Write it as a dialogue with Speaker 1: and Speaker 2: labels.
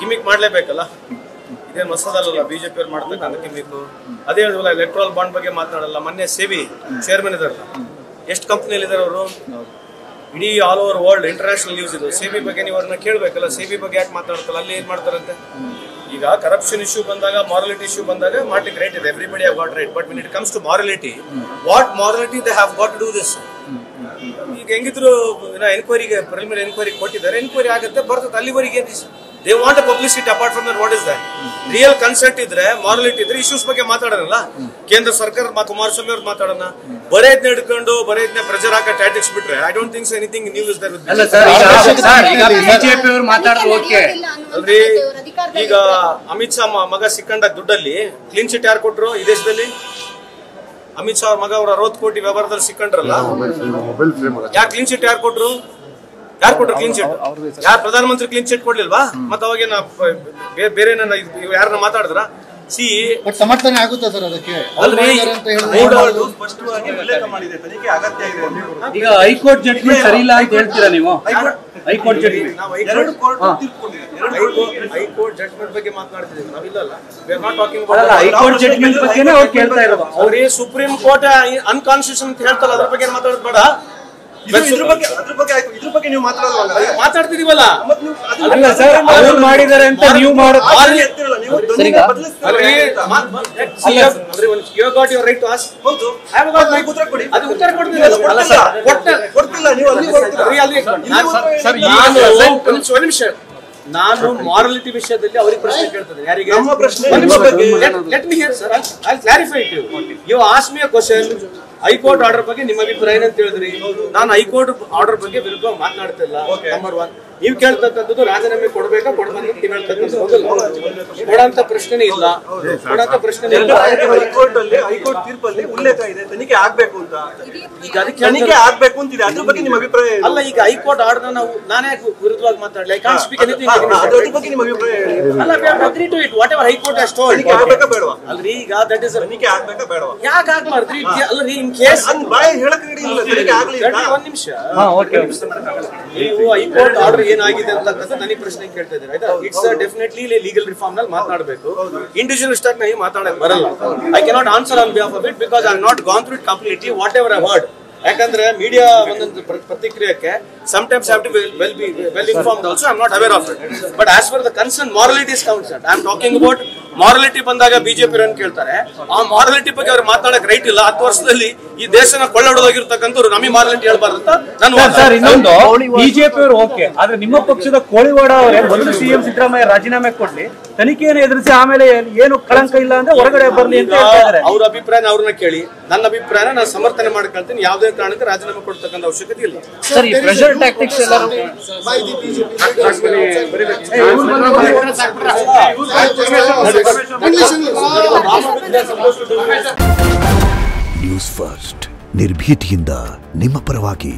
Speaker 1: Gimmick ಮಾಡಲೇಬೇಕಲ್ಲ, ಇದೇ ಮಸದಲ್ಲ BJP ಅವ್ರು ಮಾಡ್ತಕ್ಕಂಥ ಗಿಮಿಕ್. ಅದೇ ಹೇಳಿದ್ವಲ್ಲ, ಎಲೆಕ್ಟ್ರಲ್ ಬಾಂಡ್ ಬಗ್ಗೆ ಮಾತನಾಡಲ್ಲ. ಮೊನ್ನೆ ಸೇಬಿ ಚೇರ್ಮನ್ ಇದಾರಲ್ಲ, ಎಷ್ಟು ಕಂಪ್ನಿಯಲ್ಲಿ ಇದಾರೆ ಅವರು, ಇಡೀ all over world international news ಇದು. ಸೇಬಿ ಬಗ್ಗೆ ನೀವು ಅವ್ರನ್ನ ಕೇಳಬೇಕಲ್ಲ, ಸೇಬಿ ಬಗ್ಗೆ ಯಾಕೆ ಮಾತಾಡ್ತಲ್ಲ, ಅಲ್ಲಿ ಏನು ಮಾಡ್ತಾರಂತೆ. ಈಗ ಕರಪ್ಷನ್ ಇಶ್ಯೂ ಬಂದಾಗ, ಮಾರಲಿಟಿ ಇಶ್ಯೂ ಬಂದಾಗ ಮಾಡ್ಲಿಕ್ಕೆ ರೈಟ್ ಇದೆ, everybody have got right. But when it comes to morality, what morality they have got to do this. ಈಗ ಹೆಂಗಿದ್ರು ಎನ್ಕ್ವೈರಿಗೆ, ಪ್ರಿಲಿಮಿನರಿ ಎನ್ಕ್ವೈರಿ ಕೊಟ್ಟಿದ್ದಾರೆ, ಎನ್ಕ್ವೈರಿ ಆಗುತ್ತೆ, ಬರ್ತದೆ. ಅಲ್ಲಿವರೆಗೆ they want publicity. Apart from that what is that? Real consent ಇದ್ರೆ, morality ಇದ್ರೆ issues ಬಗ್ಗೆ ಮಾತಾಡೋಣ. ಕೇಂದ್ರ ಸರ್ಕಾರ ಕುಮಾರಸ್ವಾಮಿ ಅವ್ರು ಮಾತಾಡೋಣ. ಬರೇದ್ನ ಹಿಡ್ಕೊಂಡು ಬರೇದ್ನ ಪ್ರೆಜರ್ ಹಾಕೋ ಟ್ಯಾಟಿಕ್ಸ್ ಬಿಟ್ರೆ I don't think anything new is there. ಅಲ್ರಿ, ಈಗ ಅಮಿತ್ ಶಾ ಮಗ ಸಿಕ್ಕಂಡ ದುಡ್ಡಲ್ಲಿ ಕ್ಲೀನ್ ಚಿಟ್ ಯಾರು ಕೊಟ್ರು ಈ ದೇಶದಲ್ಲಿ? ಅಮಿತ್ ಶಾ ಅವ್ರ ಮಗ ಅವ್ರ 60 ಕೋಟಿ ವ್ಯವಹಾರದಲ್ಲಿ ಸಿಕ್ಕಂಡ್ರಲ್ಲ, ಯಾರು ಕ್ಲೀನ್ ಚಿಟ್ ಯಾರು ಕೊಟ್ರು? Clean chit? ಯಾರು ಪ್ರಧಾನಮಂತ್ರಿ ಕ್ಲೀನ್ ಚಿಟ್ ಕೊಡ್ಲಿಲ್ವಾ? ಮತ್ತೆ ಅವಾಗೇನ ಬೇರೆ ಯಾರನ್ನ ಮಾತಾಡಿದ್ರ?
Speaker 2: ಸಮರ್ಥನೆ ಆಗುತ್ತೆ ಸರ್ ಅದಕ್ಕೆ.
Speaker 3: ಈಗ ಹೈಕೋರ್ಟ್ ಜಡ್ಜ್ಮೆಂಟ್ ಸರಿ ಇಲ್ಲ ಅಂತ ಹೇಳ್ತೀರಾ ನೀವು? ಹೈಕೋರ್ಟ್ ಜಡ್ಜ್ಮೆಂಟ್
Speaker 1: ಬಗ್ಗೆ ಮಾತನಾಡ್ತಿದ್ದೀವಿ ನಾವಿಲ್ಲ.
Speaker 3: ಹೈಕೋರ್ಟ್ ಜಡ್ಜ್ಮೆಂಟ್ ಬಗ್ಗೆನೇ ಅವ್ರು ಕೇಳ್ತಾ ಇರೋದು.
Speaker 1: ಅವ್ರಿಗೆ ಸುಪ್ರೀಂ ಕೋರ್ಟ್ ಅನ್ಕಾನ್ಸ್ಟಿಟ್ಯೂಷನ್ ಅಂತ ಹೇಳ್ತಲ್ಲ, ಅದ್ರ ಬಗ್ಗೆ ಮಾತಾಡೋದು ಬೇಡ. ನೀವು ಮಾತಾಡ್ತಿದೀವಲ್ಲ,
Speaker 3: ಮಾಡಿದ್ದಾರೆ ಅಂತ ನೀವು
Speaker 1: ನಾನು ಮಾರಲಿಟಿ ವಿಷಯದಲ್ಲಿ ಅವ್ರಿಗೆ ಪ್ರಶ್ನೆ ಕೇಳ್ತದೆ. ಯಾರಿಗೆ? You ask me a question. High court order ಬಗ್ಗೆ ನಿಮ್ಮ ಅಭಿಪ್ರಾಯ ಏನಂತ ಹೇಳಿದ್ರಿ? ನಾನು ಹೈಕೋರ್ಟ್ ಆರ್ಡರ್ ಬಗ್ಗೆ ವಿರುದ್ಧ ಮಾತನಾಡ್ತಿಲ್ಲ. ನಂಬರ್ 1. ನೀವು ಕೇಳ್ತಕ್ಕಂಥದ್ದು ರಾಜೀನಾಮೆ ಕೊಡ್ಬೇಕಾ ಕೊಡ್ಬಂದು ನೀವು ಹೇಳ್ತಕ್ಕಂಥದ್ದು ಕೊಡಂತ ಪ್ರಶ್ನೆ ಇಲ್ಲ.
Speaker 4: ಹೈಕೋರ್ಟ್ ತೀರ್ಪಲ್ಲಿ ಉಲ್ಲೇಖ ಇದೆ ತನಿಖೆ ಆಗ್ಬೇಕು ಅಂತ. ಈಗ ಅದಕ್ಕೆ ತನಿಖೆ ಆಗ್ಬೇಕು ಅಂತಿದೆ, ಅದ್ರ ಬಗ್ಗೆ ನಿಮ್ಮ ಅಭಿಪ್ರಾಯ
Speaker 1: ಅಲ್ಲ. ಈಗ ಹೈಕೋರ್ಟ್ ಆರ್ಡರ್ ನಾನೇ ವಿರುದ್ಧವಾಗಿ ಮಾತಾಡಲಿ? I can't speak anything.
Speaker 4: ಅದ್ರ ಬಗ್ಗೆ ನಿಮ್ಮ ಅಭಿಪ್ರಾಯ
Speaker 1: ಅಲ್ಲ, we have to agree to it whatever high court has told.
Speaker 4: ತನಿಖೆ ಆಗ್ಬೇಕಾ ಬೇಡವಾ?
Speaker 1: ಅಲ್ರಿ, ಈಗ ದಟ್ ಇಸ್
Speaker 4: ತನಿಖೆ ಆಗ್ಬೇಕಾ ಬೇಡವಾ?
Speaker 1: ಯಾಕೆ ಆಗ್ಬಾರ್ದ್ರಿ? ಅಲ್ರಿ, ಇನ್ ಕೇಸ್
Speaker 4: ಬಾಯಿ ಹೇಳಕ್ ರೆಡಿ ಇಲ್ಲ, ತನಿಖೆ ಆಗ್ಲಿ.
Speaker 1: ಒಂದ್ ನಿಮಿಷ, ನೀವು ಹೈಕೋರ್ಟ್ ಆರ್ಡರ್ ಏನಾಗಿದೆ ಅಂತ ನನಗೆ ಪ್ರಶ್ನೆ ಕೇಳ್ತಾ ಇದ್ದೀರಾ, ಆಯ್ತಾ? ಇಟ್ಸ್ ಡೆಫಿನೆಟ್ಲಿ ಲೀಗಲ್ ರಿಫಾರ್ಮ್ ನಲ್ಲಿ ಮಾತನಾಡಬೇಕು. ಇಂಡಿವಿಜುವಲಿಸ್ಟ್ ಆಗಿ ನೀವು ಮಾತಾಡಕ್ ಬರಲ್ಲ. I cannot answer on behalf of it because I have not gone through it completely what ever I heard. ಯಾಕಂದ್ರೆ ಮೀಡಿಯಾ ಒಂದೊಂದು ಪ್ರತಿಕ್ರಿಯೆಗೆ sometimes have to be well informed also. I am not aware of it, but as for the concern morality is concerned, I am talking about morality. ಬಂದಾಗ BJP run ಕೇಳ್ತಾರೆ, ಆ morality ಬಗ್ಗೆ ಅವ್ರು ಮಾತಾಡಕ್ right ಇಲ್ಲ. 10 ವರ್ಷದಲ್ಲಿ ಈ ದೇಶನ ಕೊಳ್ಳೊಡೋಗಿರ್ತಕ್ಕಂಥವ್ರು ನಮಗೆ ಮಾರಲಿಟಿ ಹೇಳ್ಬಾರ್ದು ಅಂತ ನಾನು.
Speaker 3: ಇನ್ನೊಂದು, ಬಿಜೆಪಿ ಅವರು ಓಕೆ, ಆದ್ರೆ ನಿಮ್ಮ ಪಕ್ಷದ ಕೋಳಿವಾಡ ಅವರೇ ಮೊದಲು ಸಿಎಂ ಸಿದ್ದರಾಮಯ್ಯ ರಾಜೀನಾಮೆ ಕೊಡ್ಲಿ, ತನಿಖೆಯನ್ನು ಎದುರಿಸಿ ಆಮೇಲೆ ಏನು ಕಳಂಕ ಇಲ್ಲ ಅಂದ್ರೆ ಹೊರಗಡೆ ಬರ್ಲಿ ಅಂತ ಹೇಳ್ತಾರೆ.
Speaker 1: ಅವ್ರ ಅಭಿಪ್ರಾಯ ಅವ್ರನ್ನ ಕೇಳಿ, ನನ್ನ ಅಭಿಪ್ರಾಯನ ನಾನು ಸಮರ್ಥನೆ ಮಾಡ್ಕೊಳ್ತೀನಿ. ಯಾವುದೇ ಕಾರಣಕ್ಕೆ ರಾಜೀನಾಮೆ ಕೊಡ್ತಕ್ಕಂಥ ಅವಶ್ಯಕತೆ ಇಲ್ಲ.
Speaker 3: ಸರಿ, ಪ್ರೆಷರ್ ಟ್ಯಾಕ್ಟಿಕ್ಸ್ ಎಲ್ಲ
Speaker 5: ನ್ಯೂಸ್ ಫಸ್ಟ್, ನಿರ್ಭೀತಿಯಿಂದ ನಿಮ್ಮ ಪರವಾಗಿ.